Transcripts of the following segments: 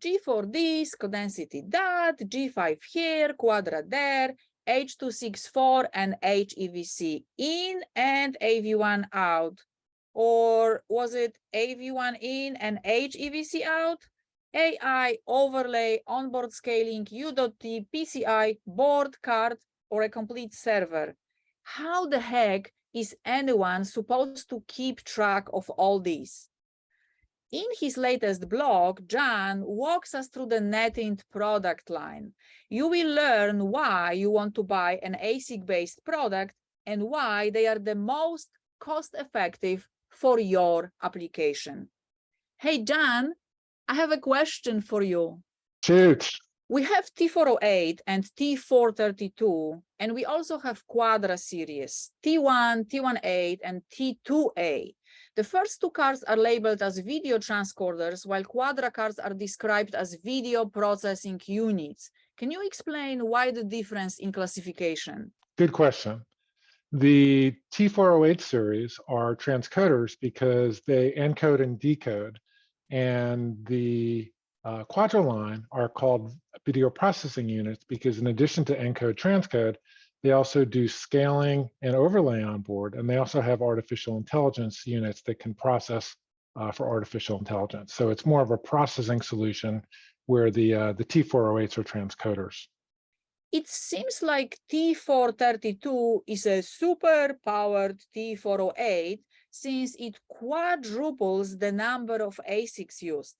G4 this, Codensity that, G5 here, Quadra there, H.264 and HEVC in and AV1 out. Or was it AV1 in and HEVC out? AI, overlay, onboard scaling, U.T, PCI, board, card, or a complete server. How the heck is anyone supposed to keep track of all these? In his latest blog, John walks us through the NETINT product line. You will learn why you want to buy an ASIC-based product and why they are the most cost-effective for your application. Hey, John, I have a question for you. Shoot. We have T408 and T432, and we also have Quadra series, T1, T18, and T2A. The first two cards are labeled as video transcoders, while Quadra cards are described as video processing units. Can you explain why the difference in classification? Good question. The T408 series are transcoders because they encode and decode, and the Quadra line are called video processing units because in addition to encode transcode, they also do scaling and overlay on board, and they also have artificial intelligence units that can process for artificial intelligence. So it's more of a processing solution where the T408s are transcoders. It seems like T432 is a super-powered T408 since it quadruples the number of ASICs used.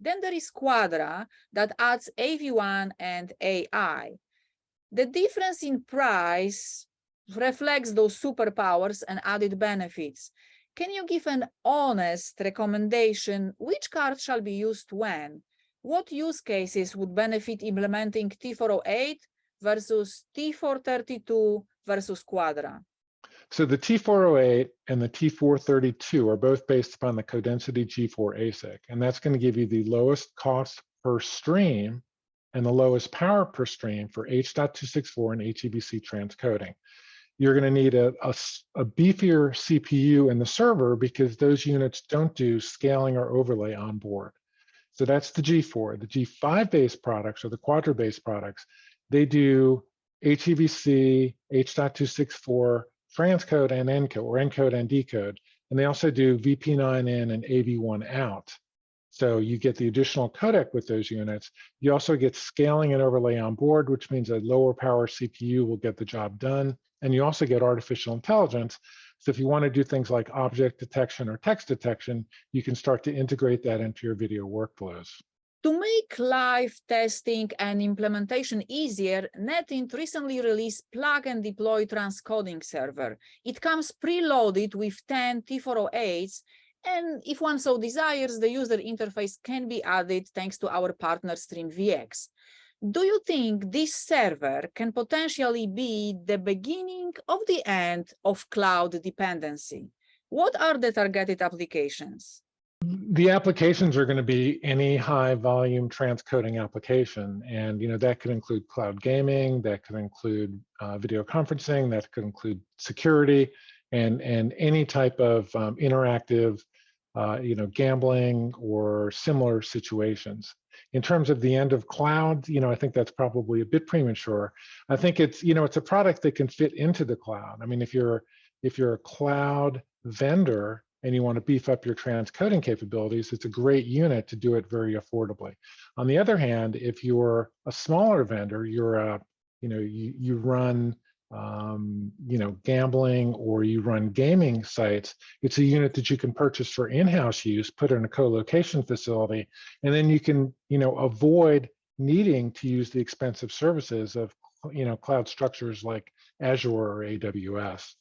Then there is Quadra that adds AV1 and AI. The difference in price reflects those superpowers and added benefits. Can you give an honest recommendation which card shall be used when? What use cases would benefit implementing T408 versus T432 versus Quadra? So the T408 and the T432 are both based upon the Codensity G4 ASIC, and that's going to give you the lowest cost per stream and the lowest power per stream for H.264 and HEVC transcoding. You're going to need a beefier CPU in the server because those units don't do scaling or overlay on board. So that's the G4. The G5-based products or the Quadra-based products, they do HEVC, H.264, transcode and encode, or encode and decode. And they also do VP9 in and AV1 out. So you get the additional codec with those units. You also get scaling and overlay on board, which means a lower power CPU will get the job done. And you also get artificial intelligence. So if you want to do things like object detection or text detection, you can start to integrate that into your video workflows. To make live testing and implementation easier, NETINT recently released Plug and Deploy Transcoding server. It comes preloaded with 10 T408s, and if one so desires, the user interface can be added thanks to our partner StreamVX. Do you think this server can potentially be the beginning of the end of cloud dependency? What are the targeted applications? The applications are going to be any high volume transcoding application. And that could include cloud gaming, that could include video conferencing, that could include security, and any type of interactive gambling or similar situations. In terms of the end of cloud, I think that's probably a bit premature. I think it's a product that can fit into the cloud. I mean, if you're a cloud vendor and you want to beef up your transcoding capabilities, it's a great unit to do it very affordably. On the other hand, if you're a smaller vendor, you run gambling or you run gaming sites, it's a unit that you can purchase for in-house use, put in a co-location facility, and then you can avoid needing to use the expensive services of cloud structures like Azure or AWS.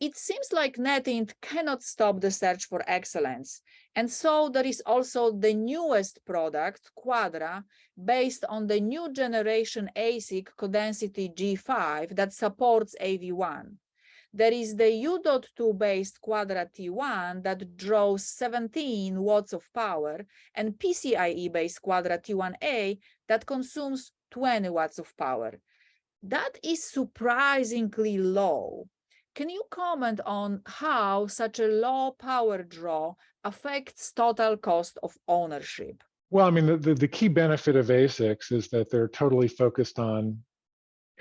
It seems like NETINT cannot stop the search for excellence. And so there is also the newest product, Quadra, based on the new generation ASIC Codensity G5 that supports AV1. There is the U.2 based Quadra T1 that draws 17 watts of power and PCIe based Quadra T1A that consumes 20 watts of power. That is surprisingly low. Can you comment on how such a low power draw affects total cost of ownership? Well, I mean, the key benefit of ASICs is that they're totally focused on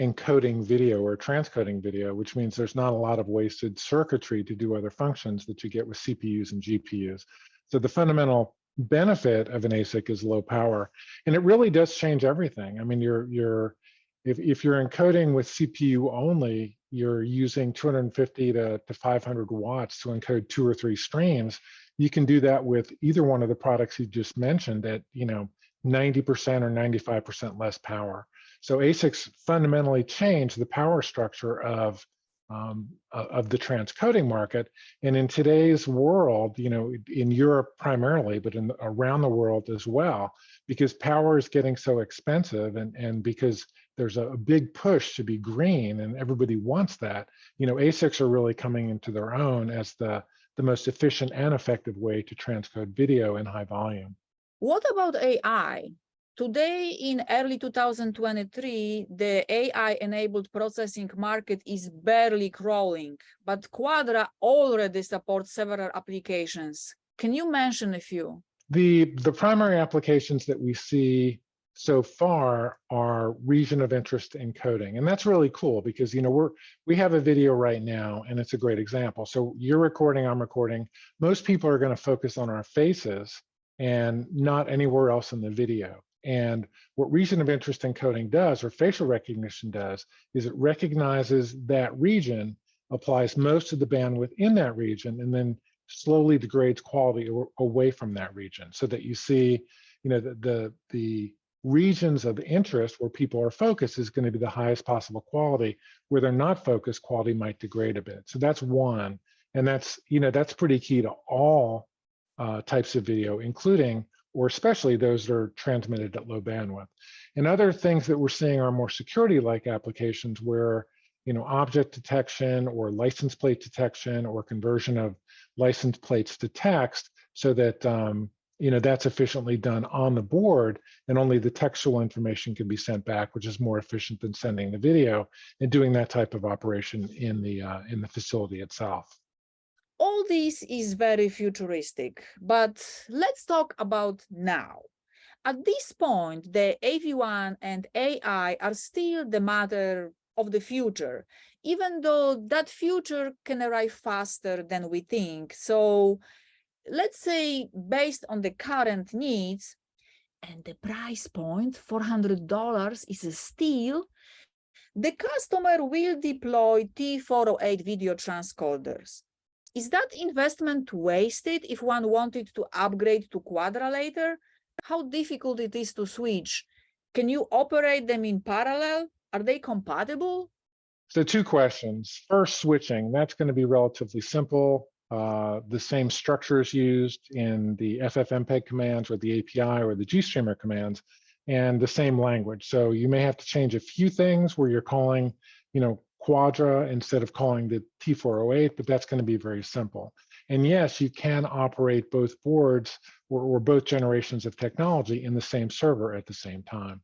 encoding video or transcoding video, which means there's not a lot of wasted circuitry to do other functions that you get with CPUs and GPUs. So the fundamental benefit of an ASIC is low power, and it really does change everything. I mean, if you're encoding with CPU only, you're using 250 to 500 watts to encode 2 or 3 streams. You can do that with either one of the products you just mentioned at 90% or 95% less power. So ASICs fundamentally change the power structure of the transcoding market. And in today's world, in Europe primarily, but around the world as well, because power is getting so expensive and because there's a big push to be green and everybody wants that, ASICs are really coming into their own as the most efficient and effective way to transcode video in high volume. What about AI? Today, in early 2023, the AI-enabled processing market is barely crawling, but Quadra already supports several applications. Can you mention a few? The primary applications that we see so far are region of interest encoding, and that's really cool because we have a video right now, and it's a great example. So you're recording, I'm recording. Most people are going to focus on our faces and not anywhere else in the video. And what region of interest encoding does, or facial recognition does, is it recognizes that region, applies most of the bandwidth in that region, and then slowly degrades quality away from that region, so that you see, the regions of interest where people are focused is going to be the highest possible quality. Where they're not focused, quality might degrade a bit. So that's one, and that's pretty key to all types of video, including or especially those that are transmitted at low bandwidth. And other things that we're seeing are more security-like applications where object detection or license plate detection or conversion of license plates to text, so that that's efficiently done on the board, and only the textual information can be sent back, which is more efficient than sending the video and doing that type of operation in the facility itself. All this is very futuristic, but let's talk about now. At this point, the AV1 and AI are still the matter of the future, even though that future can arrive faster than we think. So let's say, based on the current needs, and the price point, $400 is a steal, the customer will deploy T408 video transcoders. Is that investment wasted if one wanted to upgrade to Quadra later? How difficult it is to switch? Can you operate them in parallel? Are they compatible? So 2 questions. First, switching. That's going to be relatively simple. The same structures used in the FFmpeg commands or the API or the GStreamer commands, and the same language. So you may have to change a few things where you're calling, Quadra instead of calling the T408, but that's going to be very simple. And yes, you can operate both boards or both generations of technology in the same server at the same time.